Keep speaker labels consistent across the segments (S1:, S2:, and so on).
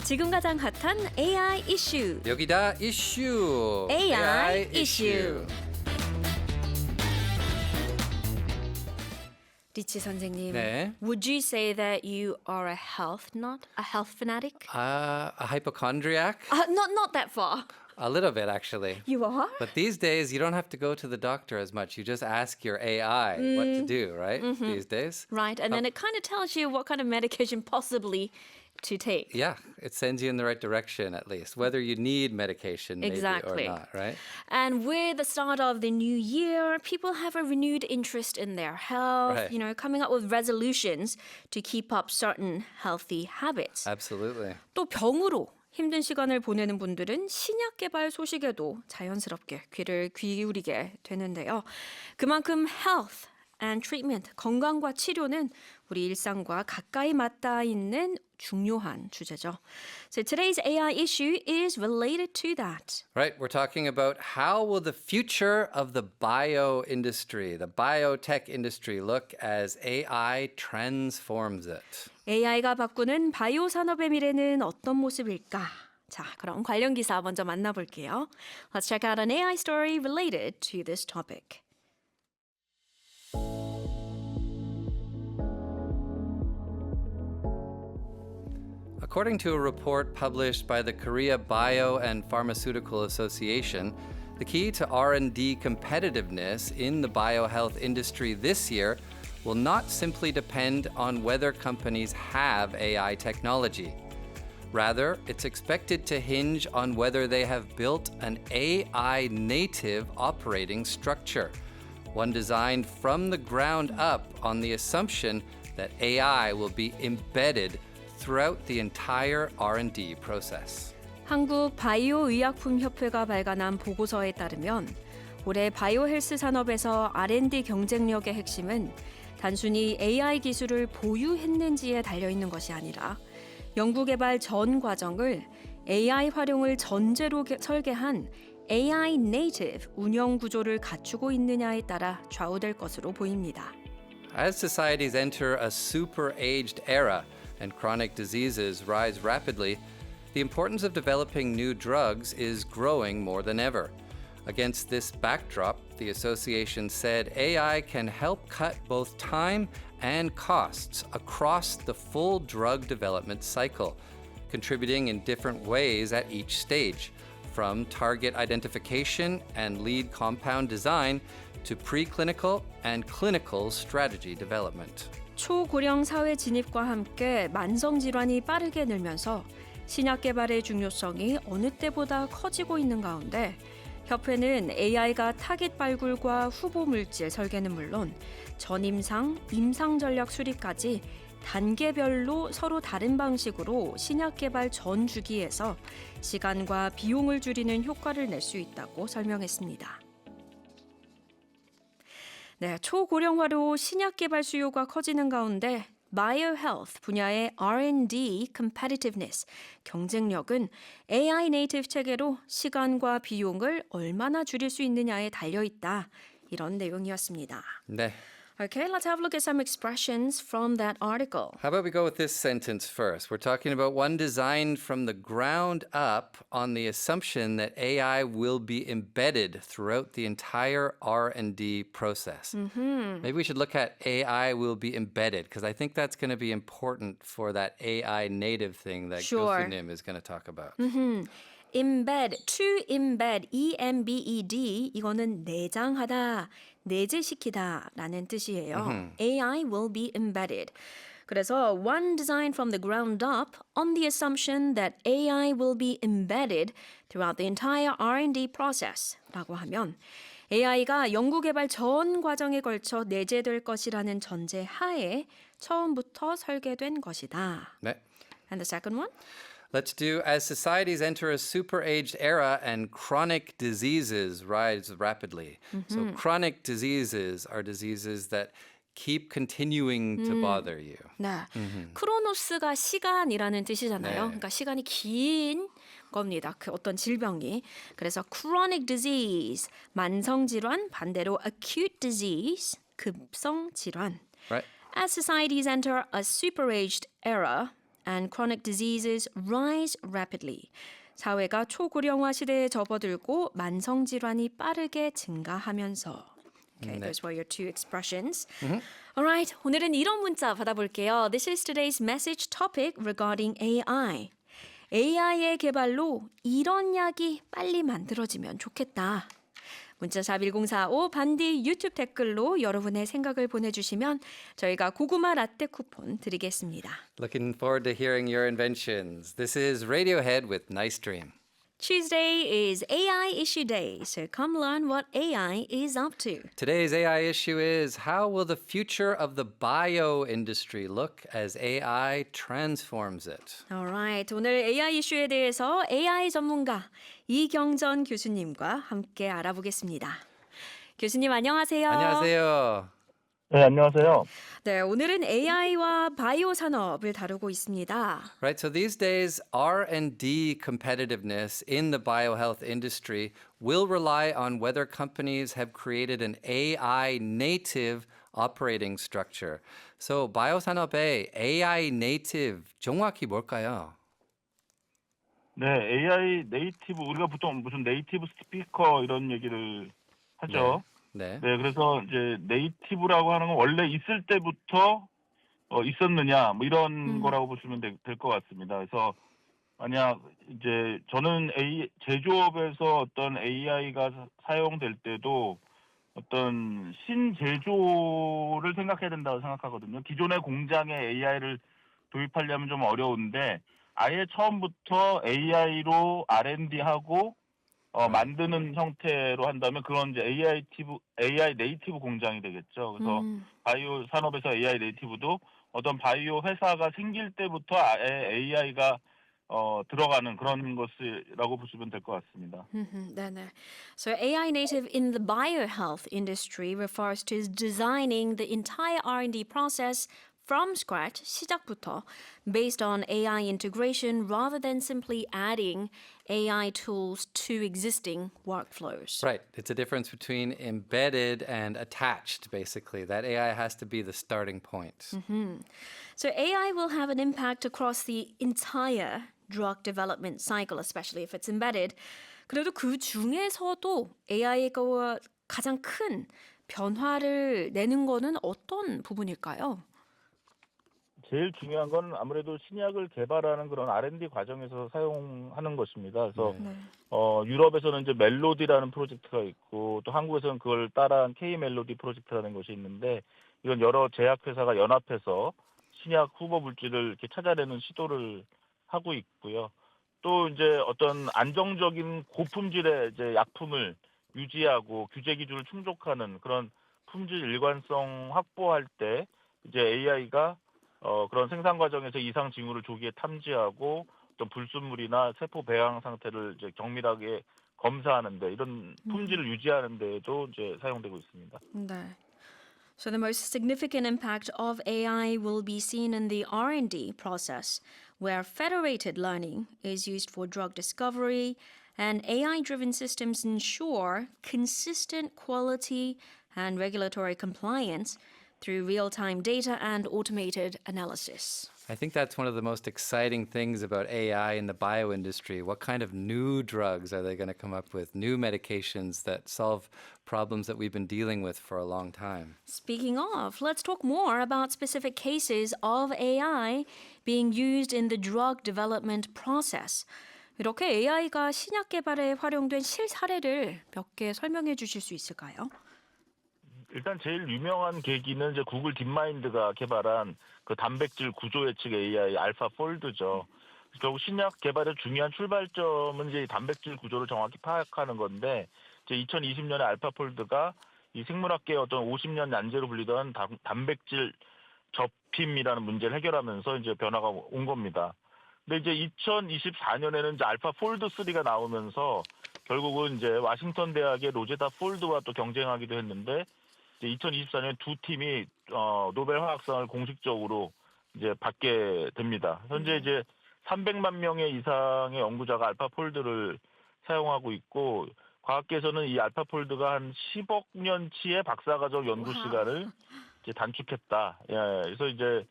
S1: 지금 가장 핫한 AI 이슈.
S2: 여기다 이슈.
S1: AI 이슈. 리치 선생님,
S2: 네.
S1: would you say that you are a health nut, a health fanatic?
S2: A hypochondriac?
S1: Not that far.
S2: A little bit, actually.
S1: You are?
S2: But these days, you don't have to go to the doctor as much. You just ask your AI what to do, right? These days.
S1: Right, and then it kind of tells you what kind of medication possibly to take.
S2: Yeah, it sends you in the right direction, at least. Whether you need medication maybe
S1: Exactly.
S2: or not, right?
S1: And with the start of the new year, people have a renewed interest in their health,
S2: Right.
S1: coming up with resolutions to keep up certain healthy habits.
S2: Absolutely.
S1: 또 병으로 힘든 시간을 보내는 분들은 신약 개발 소식에도 자연스럽게 귀를 기울이게 되는데요. 그만큼 health and treatment, 건강과 치료는 우리 일상과 가까이 맞닿아 있는 중요한 주제죠. So today's AI issue is related to that.
S2: Right, we're talking about how will the future of the bio industry, the biotech industry look as AI transforms it.
S1: AI가 바꾸는 바이오 산업의 미래는 어떤 모습일까? 자, 그럼 관련 기사 먼저 만나볼게요. Let's check out an AI story related to this topic.
S2: According to a report published by the Korea Bio and Pharmaceutical Association, the key to R&D competitiveness in the biohealth industry this year will not simply depend on whether companies have AI technology. Rather, it's expected to hinge on whether they have built an AI native operating structure, one designed from the ground up on the assumption that AI will be embedded throughout the entire R&D process.
S1: 한국 바이오의약품협회가 발간한 보고서에 따르면 올해 바이오 헬스 산업에서 R&D 경쟁력의 핵심은 단순히 AI 기술을 보유했는지에 달려 있는 것이 아니라 연구개발 전 과정을 AI 활용을 전제로 설계한 AI native 운영 구조를 갖추고 있느냐에 따라 좌우될 것으로 보입니다.
S2: As societies enter a super-aged era and chronic diseases rise rapidly, the importance of developing new drugs is growing more than ever. Against this backdrop, the association said AI can help cut both time and costs across the full drug development cycle, contributing in different ways at each stage, from target identification and lead compound design to preclinical and clinical strategy development.
S1: 초고령 사회 진입과 함께 만성 질환이 빠르게 늘면서 신약 개발의 중요성이 어느 때보다 커지고 있는 가운데 협회는 AI가 타깃 발굴과 후보 물질 설계는 물론 전임상, 임상 전략 수립까지 단계별로 서로 다른 방식으로 신약 개발 전 주기에서 시간과 비용을 줄이는 효과를 낼 수 있다고 설명했습니다. 네, 초고령화로 신약 개발 수요가 커지는 가운데 biohealth 분야의 R&D competitiveness, 경쟁력은 AI native 체계로 시간과 비용을 얼마나 줄일 수 있느냐에 달려 있다. 이런 내용이었습니다.
S2: 네.
S1: Okay, let's have a look at some expressions from that article.
S2: How about we go with this sentence first? We're talking about one designed from the ground up on the assumption that AI will be embedded throughout the entire R&D process. Maybe we should look at AI will be embedded because I think that's going to be important for that AI native thing that
S1: Sure.
S2: Gilfinim is going to talk about.
S1: embed, to embed, E-M-B-E-D 이거는 내장하다, 내재시키다라는 뜻이에요. AI will be embedded. 그래서 one designed from the ground up on the assumption that AI will be embedded throughout the entire R&D process라고 하면 AI가 연구개발 전 과정에 걸쳐 내재될 것이라는 전제 하에 처음부터 설계된 것이다.
S2: 네.
S1: And the second one?
S2: Let's do as societies enter a super-aged era and chronic diseases rise rapidly. So chronic diseases are diseases that keep continuing to bother you.
S1: 네. 크로노스가 시간이라는 뜻이잖아요.
S2: 네.
S1: 그러니까 시간이 긴 겁니다. 그 어떤 질병이. 그래서 chronic disease, 만성 질환, 반대로 acute disease, 급성 질환.
S2: Right?
S1: As societies enter a super-aged era, and chronic diseases rise rapidly. 사회가 초고령화 시대에 접어들고 만성 질환이 빠르게 증가하면서. Okay, those were your two expressions. Alright, 오늘은 이런 문자 받아볼게요. This is today's message topic regarding AI. AI의 개발로 이런 약이 빨리 만들어지면 좋겠다. 문자샵 1045 반디 유튜브 댓글로 여러분의 생각을 보내주시면 저희가 고구마 라떼 쿠폰 드리겠습니다.
S2: Looking forward to hearing your inventions. This is Radiohead with Nice Dream.
S1: Tuesday is AI issue day, so come learn what AI is up to.
S2: Today's AI issue is how will the future of the bio industry look as AI transforms it?
S1: Alright, 오늘 AI 이슈에 대해서 AI 전문가 이경전 교수님과 함께 알아보겠습니다. 교수님 안녕하세요.
S2: 안녕하세요.
S3: 네, 안녕하세요.
S1: 네, 오늘은 AI와 바이오 산업을 다루고 있습니다.
S2: Right, so these days, R&D competitiveness in the biohealth industry will rely on whether companies have created an AI native operating structure. So, 바이오산업의 AI native 정확히 뭘까요?
S3: 네, AI 네이티브, 우리가 보통 무슨 네이티브 스피커 이런 얘기를 하죠.
S2: 네.
S3: 네, 그래서 이제 네이티브라고 하는 건 원래 있을 때부터 있었느냐, 뭐 이런 거라고 보시면 될 것 같습니다. 그래서 만약 이제 저는 제조업에서 어떤 AI가 사용될 때도 어떤 신제조를 생각해야 된다고 생각하거든요. 기존의 공장에 AI를 도입하려면 좀 어려운데 아예 처음부터 AI로 R&D하고 만드는 형태로 한다면 그건 이제 AI 네이티브 공장이 되겠죠. 그래서 바이오 산업에서 AI 네이티브도 어떤 바이오 회사가 생길 때부터 아예 AI가 들어가는 그런 것이라고 보시면 될 것 같습니다.
S1: 네네. So AI native in the biohealth industry refers to designing the entire R&D process from scratch, 시작부터, based on AI integration rather than simply adding AI tools to existing workflows.
S2: Right. It's a difference between embedded and attached, basically. That AI has to be the starting point.
S1: So AI will have an impact across the entire drug development cycle, especially if it's embedded. 그래도 그 중에서도 AI가 가장 큰 변화를 내는 거는 어떤 부분일까요?
S3: 제일 중요한 건 아무래도 신약을 개발하는 그런 R&D 과정에서 사용하는 것입니다. 그래서 유럽에서는 이제 멜로디라는 프로젝트가 있고 또 한국에서는 그걸 따라한 K 멜로디 프로젝트라는 것이 있는데 이건 여러 제약회사가 연합해서 신약 후보 물질을 이렇게 찾아내는 시도를 하고 있고요. 또 이제 어떤 안정적인 고품질의 이제 약품을 유지하고 규제 기준을 충족하는 그런 품질 일관성 확보할 때 이제 AI가 그런 생산 과정에서 이상 징후를 조기에 탐지하고 어떤 불순물이나 세포 배양 상태를 이제 경밀하게 검사하는데 이런 품질을 유지하는 데에도 이제 사용되고 있습니다.
S1: 네. So the most significant impact of AI will be seen in the R&D process, where federated learning is used for drug discovery, and AI-driven systems ensure consistent quality and regulatory compliance through real-time data and automated analysis.
S2: I think that's one of the most exciting things about AI in the bio industry. What kind of new drugs are they going to come up with? New medications that solve problems that we've been dealing with for a long time.
S1: Speaking of, let's talk more about specific cases of AI being used in the drug development process. 이렇게 AI가 신약 개발에 활용된 실사례를 몇 개 설명해 주실 수 있을까요?
S3: 일단 제일 유명한 계기는 이제 구글 딥마인드가 개발한 그 단백질 구조 예측 AI 알파폴드죠. 결국 신약 개발의 중요한 출발점은 이제 단백질 구조를 정확히 파악하는 건데 이제 2020년에 알파폴드가 이 생물학계의 어떤 50년 난제로 불리던 단백질 접힘이라는 문제를 해결하면서 이제 변화가 온 겁니다. 근데 이제 2024년에는 이제 알파폴드 3가 나오면서 결국은 이제 워싱턴 대학의 로제타 폴드와 또 경쟁하기도 했는데 이제 2024년 두 팀이 노벨 화학상을 공식적으로 이제 받게 됩니다. 현재 이제 300만 명의 이상의 연구자가 알파폴드를 사용하고 있고 과학계에서는 이 알파폴드가 한 10억 년치의 박사과정 연구 시간을 이제 단축했다. 예, 그래서 이제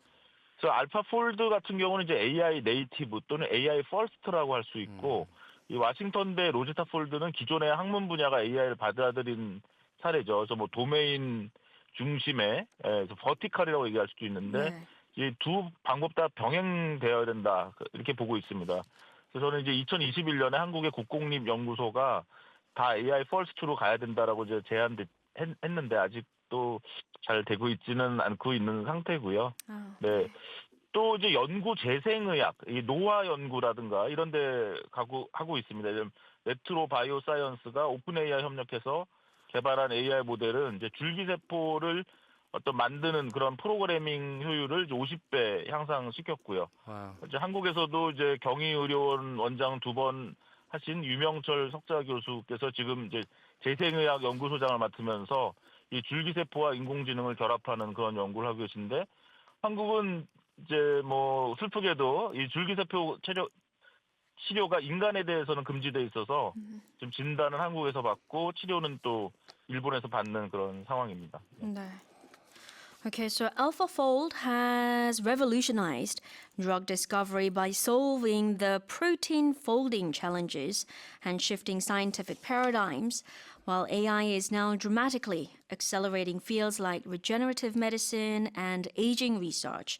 S3: 그래서 알파폴드 같은 경우는 이제 AI 네이티브 또는 AI 퍼스트라고 할 수 있고 이 워싱턴대 로제타 폴드는 기존의 학문 분야가 AI를 받아들인 사례죠. 그래서 뭐 도메인 중심의 버티컬이라고 얘기할 수도 있는데
S1: 네.
S3: 이 두 방법 다 병행되어야 된다 이렇게 보고 있습니다. 그래서 저는 이제 2021년에 한국의 국공립연구소가 다 AI 퍼스트로 가야 된다라고 이제 제안했는데 아직도 잘 되고 있지는 않고 있는 상태고요.
S1: 아,
S3: 네. 또 이제 연구 재생의학, 이 노화 연구라든가 이런 데 하고 있습니다. 메트로 바이오 사이언스가 오픈 AI 협력해서 개발한 AI 모델은 이제 줄기세포를 어떤 만드는 그런 프로그래밍 효율을 이제 50배 향상시켰고요.
S2: Wow.
S3: 이제 한국에서도 이제 경희의료원 원장 2번 하신 유명철 석좌 교수께서 지금 이제 재생의학 연구소장을 맡으면서 이 줄기세포와 인공지능을 결합하는 그런 연구를 하고 계신데 한국은 이제 뭐 슬프게도 이 줄기세포 치료가 인간에 대해서는 금지돼 있어서 지금 진단은 한국에서 받고 치료는 또 일본에서 받는 그런 상황입니다.
S1: 네. Okay, so AlphaFold has revolutionized drug discovery by solving the protein folding challenges and shifting scientific paradigms, while AI is now dramatically accelerating fields like regenerative medicine and aging research,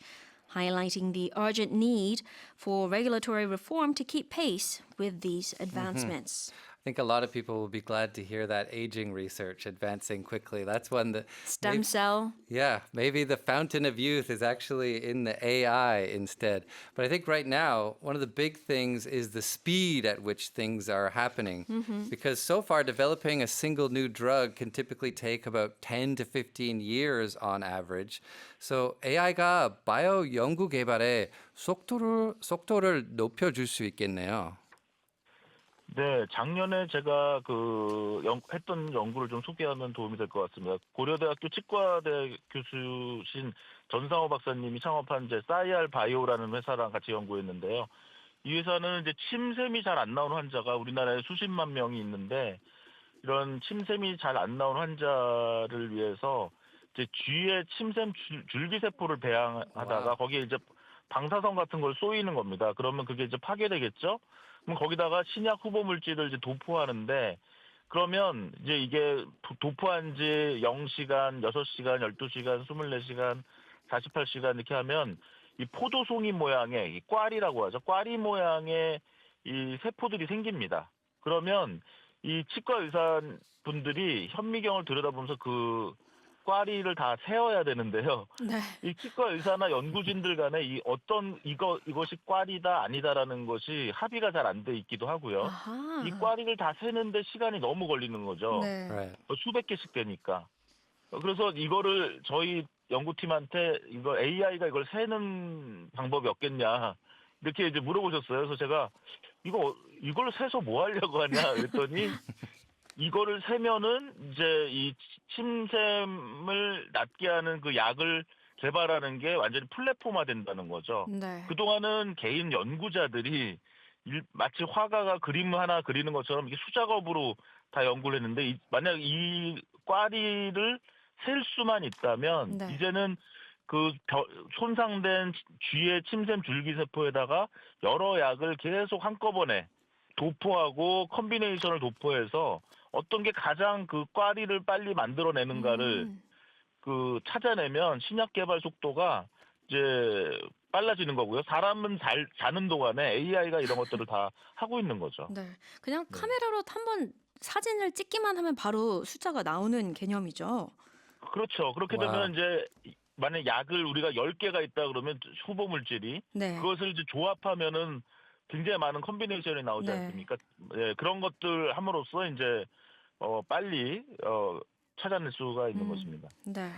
S1: highlighting the urgent need for regulatory reform to keep pace with these advancements.
S2: I think a lot of people will be glad to hear that aging research advancing quickly. That's one that
S1: Stem cell.
S2: yeah, maybe the fountain of youth is actually in the AI instead. But I think right now, one of the big things is the speed at which things are happening. Because so far, developing a single new drug can typically take about 10 to 15 years on average. So AI가 바이오 연구 개발에 속도를 높여줄 수 있겠네요.
S3: 네, 작년에 제가 했던 연구를 좀 소개하면 도움이 될 것 같습니다. 고려대학교 치과대 교수신 전상호 박사님이 창업한 이제 사이알 바이오라는 회사랑 같이 연구했는데요. 이 회사는 이제 침샘이 잘 안 나오는 환자가 우리나라에 수십만 명이 있는데 이런 침샘이 잘 안 나오는 환자를 위해서 이제 쥐의 침샘 줄기세포를 배양하다가
S2: 와우.
S3: 거기에 이제 방사선 같은 걸 쏘이는 겁니다. 그러면 그게 이제 파괴되겠죠? 그럼 거기다가 신약 후보 물질을 이제 도포하는데 그러면 이제 이게 도포한 지 0시간, 6시간, 12시간, 24시간, 48시간 이렇게 하면 이 포도송이 모양의 이 꽈리라고 하죠. 꽈리 모양의 이 세포들이 생깁니다. 그러면 이 치과 의사분들이 현미경을 들여다보면서 그 꽈리를 다 세어야 되는데요.
S1: 네.
S3: 이 치과 의사나 연구진들 간에 이 어떤 이것이 꽈리다 아니다라는 것이 합의가 잘 안 돼 있기도 하고요.
S1: 아하.
S3: 이 꽈리를 다 세는데 시간이 너무 걸리는 거죠.
S1: 네.
S2: Right.
S3: 수백 개씩 되니까. 그래서 이거를 저희 연구팀한테 이거 AI가 이걸 세는 방법이 없겠냐 이렇게 이제 물어보셨어요. 그래서 제가 이걸 세서 뭐 하려고 하냐 그랬더니 이거를 세면은 이제 이 침샘을 낫게 하는 그 약을 개발하는 게 완전히 플랫폼화 된다는 거죠.
S1: 네.
S3: 그동안은 개인 연구자들이 마치 화가가 그림 하나 그리는 것처럼 이게 수작업으로 다 연구를 했는데 만약 이 꽈리를 셀 수만 있다면
S1: 네.
S3: 이제는 그 손상된 쥐의 침샘 줄기세포에다가 여러 약을 계속 한꺼번에 도포하고 컨비네이션을 도포해서 어떤 게 가장 그 꽈리를 빨리 만들어내는가를 그 찾아내면 신약 개발 속도가 이제 빨라지는 거고요. 사람은 자는 동안에 AI가 이런 것들을 다 하고 있는 거죠.
S1: 네. 그냥 카메라로 한번 사진을 찍기만 하면 바로 숫자가 나오는 개념이죠.
S3: 그렇죠. 그렇게
S2: 와.
S3: 되면 이제 만약 약을 우리가 10개가 있다 그러면 후보 물질이
S1: 네.
S3: 그것을 이제 조합하면은 굉장히 많은 컨비네이션이 나오지
S1: 네.
S3: 않습니까? 예, 그런 것들 함으로써 이제 빨리 찾아낼 수가 있는 것입니다.
S1: 네.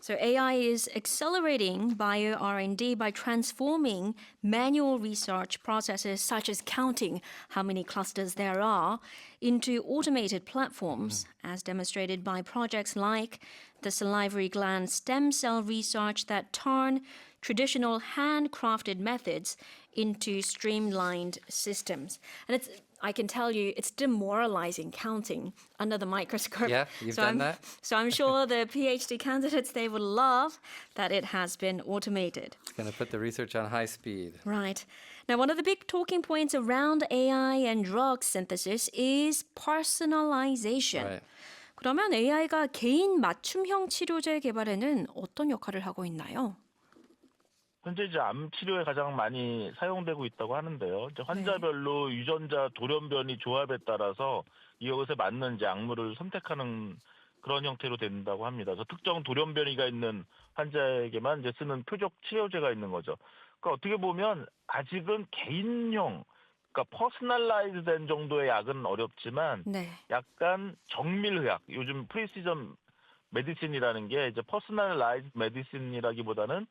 S1: So AI is accelerating bio R&D by transforming manual research processes such as counting how many clusters there are into automated platforms, as demonstrated by projects like the salivary gland stem cell research that turn traditional handcrafted methods into streamlined systems. And I can tell you it's demoralizing counting under the microscope.
S2: Yeah, you've
S1: so
S2: done
S1: I'm,
S2: that?
S1: So I'm sure the PhD candidates, they would love that it has been automated.
S2: Going to put the research on high speed.
S1: Right. Now, one of the big talking points around AI and drug synthesis is personalization.
S2: Right.
S1: 그러면 AI가 개인 맞춤형 치료제 개발에는 어떤 역할을 하고 있나요?
S3: 현재 이제 암 치료에 가장 많이 사용되고 있다고 하는데요. 이제 환자별로 유전자 돌연변이 조합에 따라서 이것에 맞는 이제 약물을 선택하는 그런 형태로 된다고 합니다. 그래서 특정 돌연변이가 있는 환자에게만 이제 쓰는 표적 치료제가 있는 거죠. 그러니까 어떻게 보면 아직은 개인용, 그러니까 퍼스널라이즈된 정도의 약은 어렵지만
S1: 네.
S3: 약간 정밀의학, 요즘 프리시전 메디신이라는 게 이제 퍼스널라이즈 메디신이라기보다는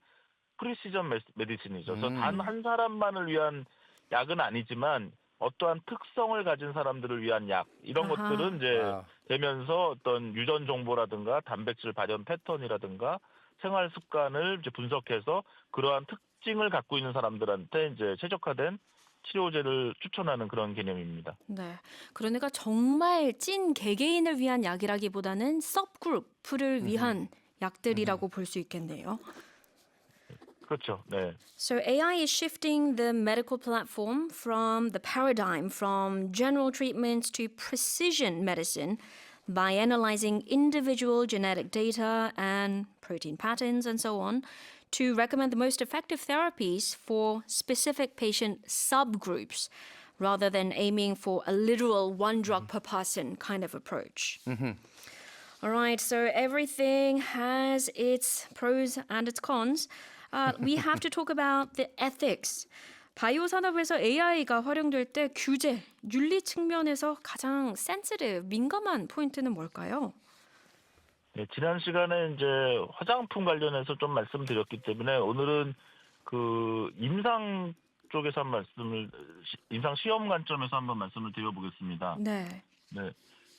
S3: 프리시전 메디신이죠. 그래서 단 한 사람만을 위한 약은 아니지만 어떠한 특성을 가진 사람들을 위한 약 이런
S1: 아하.
S3: 것들은 이제
S2: 와우.
S3: 되면서 어떤 유전 정보라든가 단백질 발현 패턴이라든가 생활 습관을 이제 분석해서 그러한 특징을 갖고 있는 사람들한테 이제 최적화된 치료제를 추천하는 그런 개념입니다.
S1: 네. 그러니까 정말 찐 개개인을 위한 약이라기보다는 서브그룹을 위한 약들이라고 볼 수 있겠네요.
S3: 그렇죠. 네.
S1: So AI is shifting the medical platform from the paradigm from general treatments to precision medicine by analyzing individual genetic data and protein patterns and so on to recommend the most effective therapies for specific patient subgroups rather than aiming for a literal one drug per person kind of approach. All right, so everything has its pros and its cons. We have to talk about the ethics. 바이오 산업에서 AI가 활용될 때 규제, 윤리 측면에서 가장 sensitive, 민감한 포인트는 뭘까요?
S3: 네, 지난 시간에 이제 화장품 관련해서 좀 말씀드렸기 때문에 오늘은 그 임상 쪽에서 임상 시험 관점에서 한번 말씀을 드려보겠습니다.
S1: 네.
S3: 네.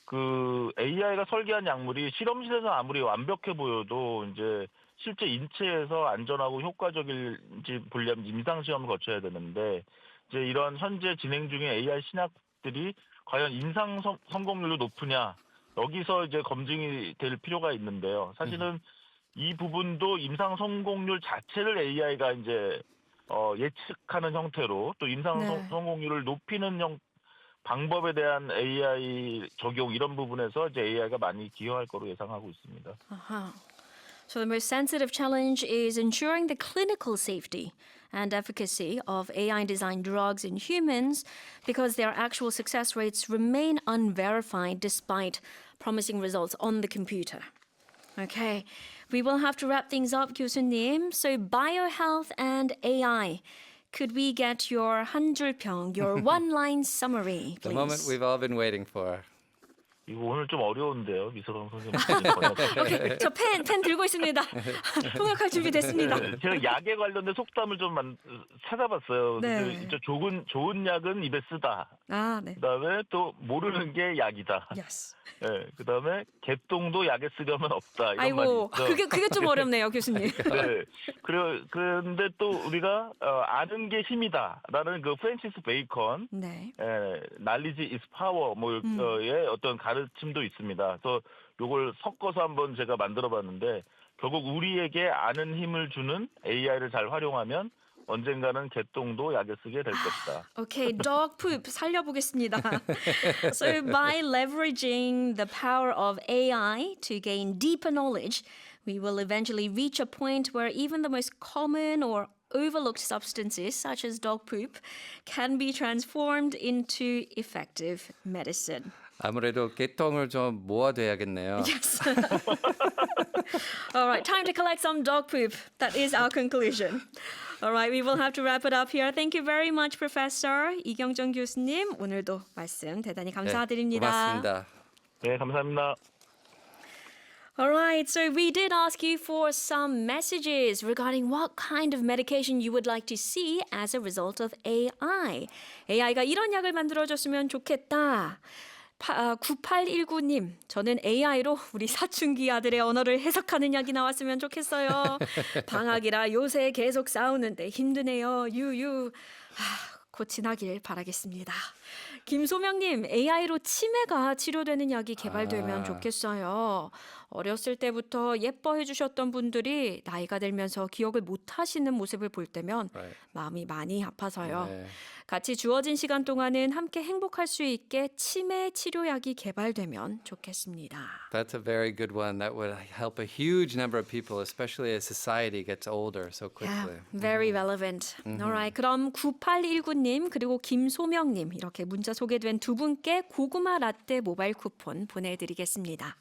S3: 그 AI가 설계한 약물이 실험실에서 아무리 완벽해 보여도 이제 실제 인체에서 안전하고 효과적일지 보려면 임상 시험을 거쳐야 되는데 이제 이런 현재 진행 중인 AI 신약들이 과연 임상 성공률도 높으냐 여기서 이제 검증이 될 필요가 있는데요. 사실은 이 부분도 임상 성공률 자체를 AI가 이제 예측하는 형태로 또 임상
S1: 네.
S3: 성공률을 높이는 방법에 대한 AI 적용 이런 부분에서 이제 AI가 많이 기여할 거로 예상하고 있습니다.
S1: Uh-huh. So the most sensitive challenge is ensuring the clinical safety and efficacy of AI-designed drugs in humans because their actual success rates remain unverified despite promising results on the computer. Okay, we will have to wrap things up, 교수님. So biohealth and AI. Could we get your 한 줄 평, your one-line summary, please?
S2: The moment we've all been waiting for.
S3: 이거 오늘 좀 어려운데요, 미소랑 선생님.
S1: 오케이, 저 펜 들고 있습니다. 통역할 준비 됐습니다.
S3: 제가 약에 관련된 속담을 좀 찾아봤어요.
S1: 네.
S3: 이제 좋은 약은 입에 쓰다.
S1: 아, 네.
S3: 그다음에 또 모르는 게 약이다.
S1: Yes.
S3: 네, 그다음에 개똥도 약에 쓰려면 없다. 이런 말이
S1: 아이고,
S3: 있어.
S1: 그게 좀 어렵네요, 교수님.
S3: 네. 그런데 또 우리가 아는 게 힘이다라는 그 프랜시스 베이컨
S1: 네.
S3: knowledge is power 뭐의 어떤 가르침도 있습니다. 그래서 요걸 섞어서 한번 제가 만들어봤는데 결국 우리에게 아는 힘을 주는 AI를 잘 활용하면 언젠가는 개똥도 약에 쓰게 될 것이다.
S1: Okay, dog poop 살려보겠습니다. So by leveraging the power of AI to gain deeper knowledge, we will eventually reach a point where even the most common or overlooked substances such as dog poop can be transformed into effective medicine.
S2: 아무래도 개똥을 좀 모아둬야겠네요.
S1: Yes. All right, time to collect some dog poop. That is our conclusion. All right, we will have to wrap it up here. Thank you very much, Professor. 이경정 교수님, 오늘도 말씀 대단히 감사드립니다.
S2: 고맙습니다.
S3: 네, 감사합니다.
S1: All right, so we did ask you for some messages regarding what kind of medication you would like to see as a result of AI. AI가 이런 약을 만들어줬으면 좋겠다. 9819님, 저는 AI로 우리 사춘기 아들의 언어를 해석하는 약이 나왔으면 좋겠어요. 방학이라 요새 계속 싸우는데 힘드네요. 유유. 곧 지나길 바라겠습니다. 김소명님, AI로 치매가 치료되는 약이 개발되면
S2: 아.
S1: 좋겠어요. 어렸을 때부터 예뻐해 주셨던 분들이 나이가 들면서 기억을 못 하시는 모습을 볼 때면
S2: Right.
S1: 마음이 많이 아파서요.
S2: 네.
S1: 같이 주어진 시간 동안은 함께 행복할 수 있게 치매 치료약이 개발되면 좋겠습니다.
S2: That's a very good one. That would help a huge number of people, especially as society gets older so
S1: Yeah,
S2: quickly.
S1: very relevant. Alright, 그럼 9819님 그리고 김소명님 이렇게 문자 소개된 두 분께 고구마 라떼 모바일 쿠폰 보내드리겠습니다.